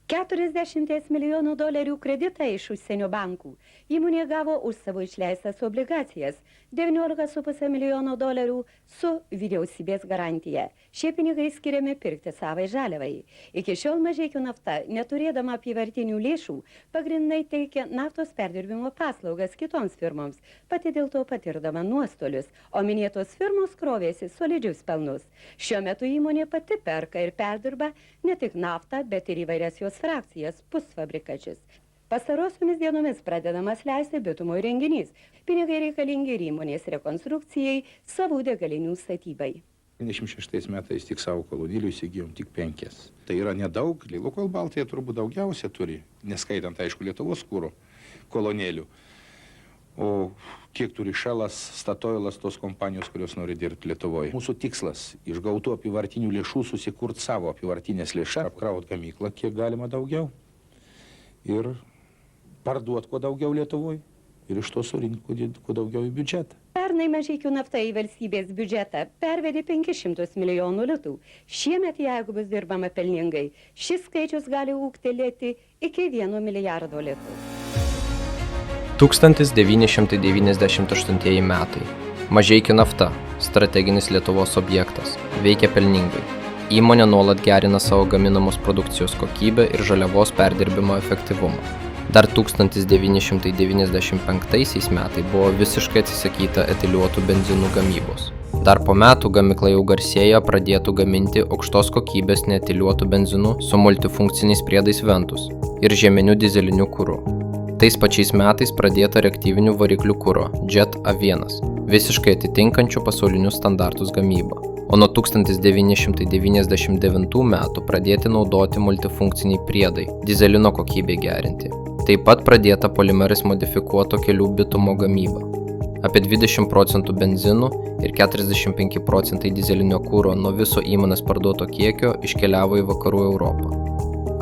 $40 milijonų kreditą iš užsienio bankų. Įmonė gavo už savo išleistas obligacijas $19,5 milijono su vyriausybės garantija. Šie pinigai skiriami pirkti savai žaliavai. Iki šiol Mažeikių nafta, neturėdama apyvartinių lėšų, pagrindinai teikia naftos perdirbimo paslaugas kitoms firmoms, pati dėl to patirdama nuostolius, o minėtos firmos krovėsi solidžius pelnus. Šiuo metu įmonė pati perka ir perdirba ne tik naftą, bet ir įvairias jos frakcijas, pusfabrikačius. Pastarosiomis dienomis pradedamas leisti bitumo įrenginys. Pinigai reikalingi ir įmonės rekonstrukcijai, savų degalinių statybai. 26 metais tik savo kolonėlių įsigijom tik 5. Tai yra nedaug, Lukoil Baltija turbūt daugiausia turi, neskaitant, aišku, Lietuvos kuro kolonėlių. O kiek turi Šelas, Statoilas, tos kompanijos, kurios nori dirbti Lietuvoje. Mūsų tikslas - iš gautų apyvartinių lėšų susikurti savo apyvartinės lėšas, apkrauti gamyklą kiek galima daugiau ir parduoti kuo daugiau Lietuvoje ir iš to surinkti kuo daugiau į biudžetą. Pernai Mažeikių nafta į valstybės biudžetą pervedė $500 milijonų. Šiemet, jeigu bus dirbama pelningai, šis skaičius gali ūgtelėti iki $1 milijardo. 1998 metai. Mažeikių nafta, strateginis Lietuvos objektas, veikia pelningai. Įmonė nuolat gerina savo gaminamos produkcijos kokybę ir žaliavos perdirbimo efektyvumą. Dar 1995 metais buvo visiškai atsisakyta etiliuotų benzinų gamybos. Dar po metų gamykla jau garsėjo pradėtų gaminti aukštos kokybės neetiliuotų benzinų su multifunkciniais priedais Ventus ir žieminiu dizeliniu kuru. Tais pačiais metais pradėta reaktyvinių variklių kuro Jet A1, visiškai atitinkančių pasaulinius standartus gamybą. O nuo 1999 metų pradėti naudoti multifunkciniai priedai, dizelino kokybei gerinti. Taip pat pradėta polimerais modifikuoto kelių bitumo gamyba. Apie 20% benzinų ir 45% dizelinio kuro nuo viso įmonės parduoto kiekio iškeliavo į vakarų Europą.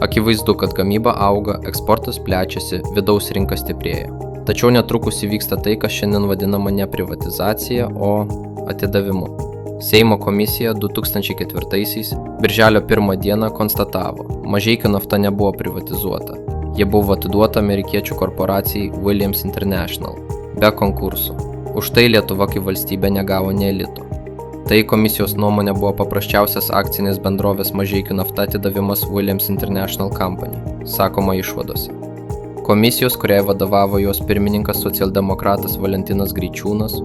Akivaizdu, kad gamyba auga, eksportas plečiasi, vidaus rinka stiprėja. Tačiau netrukus įvyksta tai, kas šiandien vadinama ne privatizacija, o atidavimu. Seimo komisija 2004-aisiais, birželio 1 dieną konstatavo, Mažeikių nafta nebuvo privatizuota. Jie buvo atiduota amerikiečių korporacijai Williams International, be konkursų. Už tai Lietuva kaip valstybė negavo nė lito. Tai komisijos nuomonė buvo paprasčiausias akcinės bendrovės Mažeikių nafta atidavimas Williams International Company, sakoma išvadose. Komisijos, kuriai vadovavo jos pirmininkas socialdemokratas Valentinas Greičiūnas,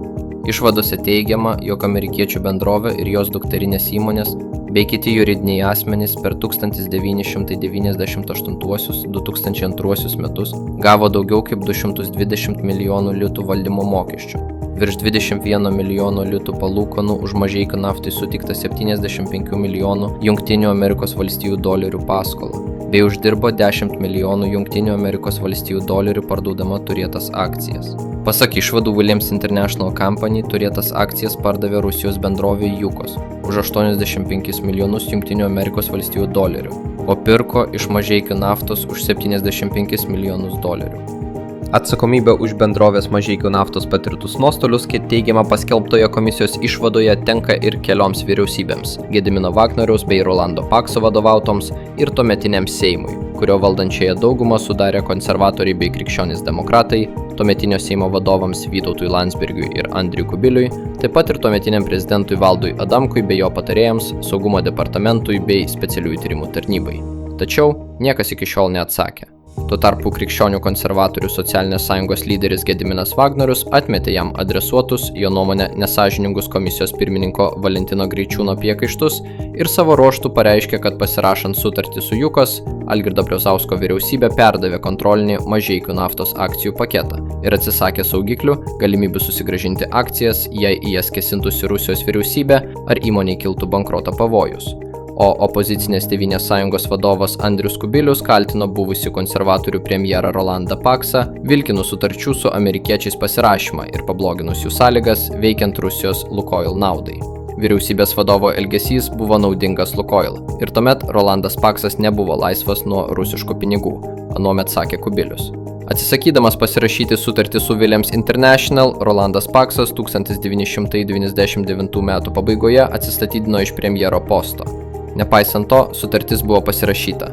išvadose teigiama, jog amerikiečių bendrovė ir jos dukterinės įmonės bei kiti juridiniai asmenys per 1998-2002 metus gavo daugiau kaip 220 milijonų litų valdymo mokesčių, virš 21 milijono litų palūkanų už Mažeikių naftai sutiktą 75 milijonų Jungtinių Amerikos valstijų dolerių paskolą, bei uždirbo 10 milijonų Jungtinių Amerikos valstijų dolerių parduodama turėtas akcijas. Pasak išvadų, Williams International Company turėtas akcijas pardavė Rusijos bendrovė Jukos už 85 milijonus Jungtinių Amerikos valstijų dolerių, o pirko iš Mažeikių naftos už 75 milijonus dolerių. Atsakomybė už bendrovės Mažeikių naftos patirtus nuostolius, kaip teigiama paskelbtoje komisijos išvadoje, tenka ir kelioms vyriausybėms – Gedimino Vagnoriaus bei Rolando Pakso vadovautoms ir tuometiniam Seimui, kurio valdančiąją daugumą sudarė konservatoriai bei krikščionys demokratai, tuometinio Seimo vadovams Vytautui Landsbergiui ir Andriui Kubiliui, taip pat ir tuometiniam prezidentui Valdui Adamkui bei jo patarėjams, saugumo departamentui bei specialiųjų tyrimų tarnybai. Tačiau niekas iki šiol neatsakė. Tuo tarpu krikščionių konservatorių socialinės sąjungos lyderis Gediminas Vagnorius atmetė jam adresuotus, jo nuomonę, nesąžiningus komisijos pirmininko Valentino Greičiūno priekaištus ir savo ruožtu pareiškė, kad pasirašant sutartį su Jukos, Algirdo Brazausko vyriausybė perdavė kontrolinį Mažeikių naftos akcijų paketą ir atsisakė saugiklių, galimybių susigrąžinti akcijas, jei į jas kėsintųsi Rusijos vyriausybė ar įmonei kiltų bankroto pavojus. O opozicinės Tėvynės sąjungos vadovas Andrius Kubilius kaltino buvusi konservatorių premjerą Rolandą Paksą vilkinus sutarčių su amerikiečiais pasirašymą ir pabloginus jų sąlygas veikiant Rusijos Lukoil naudai. Vyriausybės vadovo elgesys buvo naudingas Lukoil ir tuomet Rolandas Paksas nebuvo laisvas nuo rusiškų pinigų, anuomet sakė Kubilius. Atsisakydamas pasirašyti sutartį su Williams International, Rolandas Paksas 1999 metų pabaigoje atsistatydino iš premjero posto. Nepaisant to, sutartis buvo pasirašyta.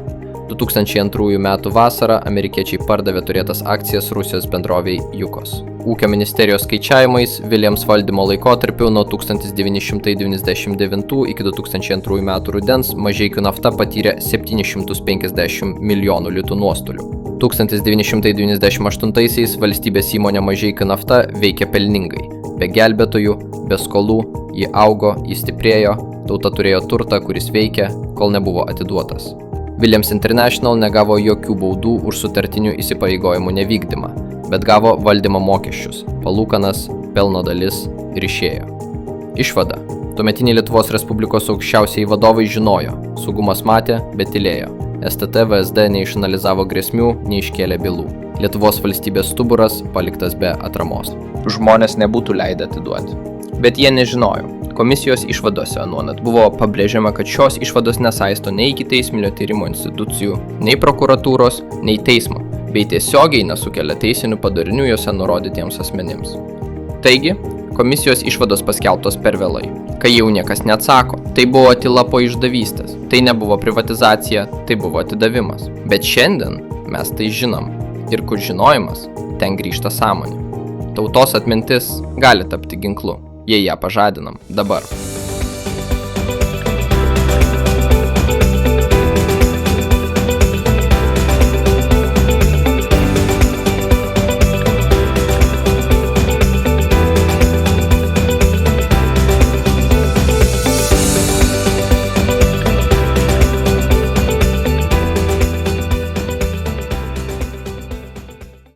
2002 m. vasarą amerikiečiai pardavė turėtas akcijas Rusijos bendrovei Jukos. Ūkio ministerijos skaičiavimais Williams valdymo laikotarpiu nuo 1999 iki 2002 m. rudens Mažeikių nafta patyrė 750 milijonų litų nuostolių. 1998-aisiais valstybės įmonė Mažeikių nafta veikė pelningai. Be gelbėtojų, be skolų, ji augo, ji stiprėjo, tauta turėjo turtą, kuris veikė, kol nebuvo atiduotas. Williams International negavo jokių baudų už sutartinių įsipareigojimų nevykdymą, bet gavo valdymo mokesčius, palūkanas, pelno dalis ir išėjo. Išvada. Tuometiniai Lietuvos Respublikos aukščiausieji vadovai žinojo, saugumas matė, bet tylėjo. STT VSD neišanalizavo grėsmių, neiškėlė bylų. Lietuvos valstybės stuburas paliktas be atramos. Žmonės nebūtų leidę atiduoti. Bet jie nežinojo. Komisijos išvadose anuomet buvo pabrėžiama, kad šios išvados nesaisto nei ikiteisminio tyrimo institucijų, nei prokuratūros, nei teismo, bei tiesiogiai nesukelia teisinių padarinių juose nurodytiems asmenims. Taigi, komisijos išvados paskelbtos per vėlai, kai jau niekas neatsako. Tai buvo tyla po išdavystės, tai nebuvo privatizacija, tai buvo atidavimas. Bet šiandien mes tai žinom ir kur žinojimas, ten grįžta sąmonė. Tautos atmintis gali tapti ginklu, jei ją pažadinam dabar.